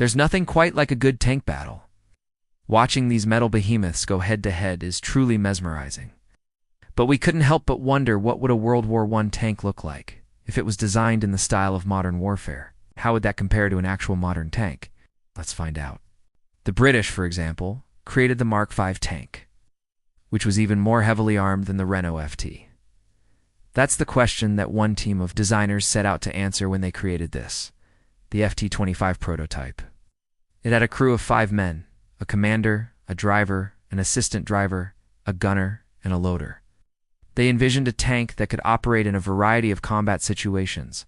There's nothing quite like a good tank battle. Watching these metal behemoths go head-to-head is truly mesmerizing. But we couldn't help but wonder, what would a World War I tank look like if it was designed in the style of modern warfare? How would that compare to an actual modern tank? Let's find out. The British, for example, created the Mark V tank, which was even more heavily armed than the Renault FT. That's the question that one team of designers set out to answer when they created this, the FT-25 prototype. It had a crew of 5 men, a commander, a driver, an assistant driver, a gunner, and a loader. They envisioned a tank that could operate in a variety of combat situations,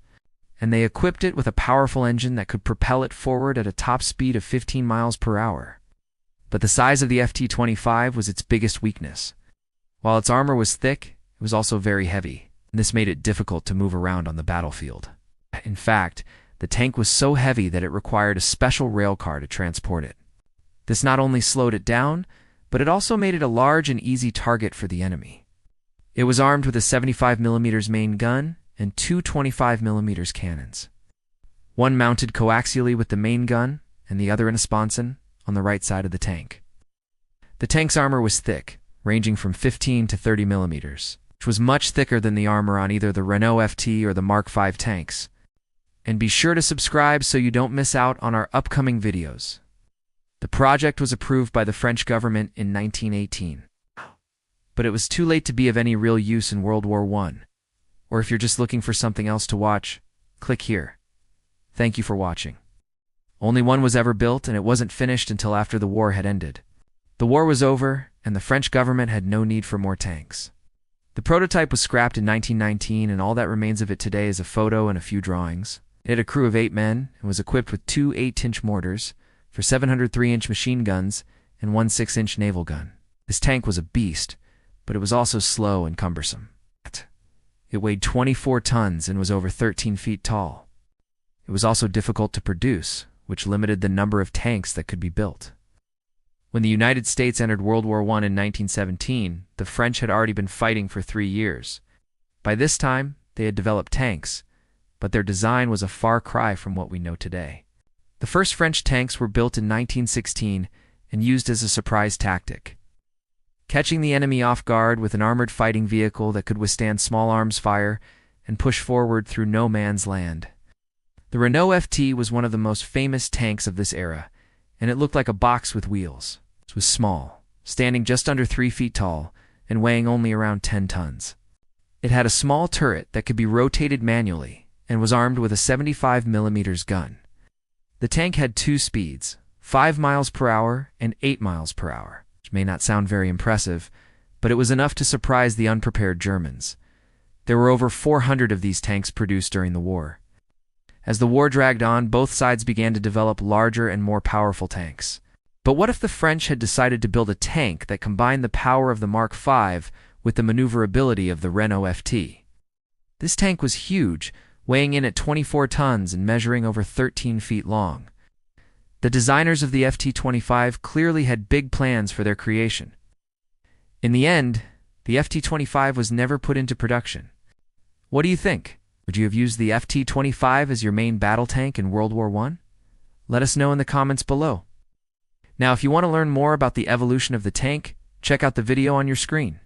and they equipped it with a powerful engine that could propel it forward at a top speed of 15 miles per hour. But the size of the FT-25 was its biggest weakness. While its armor was thick, it was also very heavy, and this made it difficult to move around on the battlefield. In fact, the tank was so heavy that it required a special rail car to transport it. This not only slowed it down, but it also made it a large and easy target for the enemy. It was armed with a 75mm main gun and 2 25mm cannons. One mounted coaxially with the main gun and the other in a sponson on the right side of the tank. The tank's armor was thick, ranging from 15 to 30mm, which was much thicker than the armor on either the Renault FT or the Mark V tanks. And be sure to subscribe so you don't miss out on our upcoming videos. The project was approved by the French government in 1918. But it was too late to be of any real use in World War I. Or if you're just looking for something else to watch, click here. Thank you for watching. Only one was ever built, and it wasn't finished until after the war had ended. The war was over, and the French government had no need for more tanks. The prototype was scrapped in 1919, and all that remains of it today is a photo and a few drawings. It had a crew of 8 men and was equipped with 2 8-inch mortars for 703-inch machine guns and 1 6-inch naval gun. This tank was a beast, but it was also slow and cumbersome. It weighed 24 tons and was over 13 feet tall. It was also difficult to produce, which limited the number of tanks that could be built. When the United States entered World War I in 1917, the French had already been fighting for 3 years. By this time, they had developed tanks, but their design was a far cry from what we know today. The first French tanks were built in 1916 and used as a surprise tactic, catching the enemy off guard with an armored fighting vehicle that could withstand small arms fire and push forward through no man's land. The Renault FT was one of the most famous tanks of this era, and it looked like a box with wheels. It was small, standing just under 3 feet tall and weighing only around 10 tons. It had a small turret that could be rotated manually and was armed with a 75mm gun. The tank had 2 speeds, 5 miles per hour and 8 miles per hour. Which may not sound very impressive, but it was enough to surprise the unprepared Germans. There were over 400 of these tanks produced during the war. As the war dragged on, both sides began to develop larger and more powerful tanks. But what if the French had decided to build a tank that combined the power of the Mark V with the maneuverability of the Renault FT? This tank was huge, weighing in at 24 tons and measuring over 13 feet long. The designers of the FT-25 clearly had big plans for their creation. In the end, the FT-25 was never put into production. What do you think? Would you have used the FT-25 as your main battle tank in World War I? Let us know in the comments below. Now, if you want to learn more about the evolution of the tank, check out the video on your screen.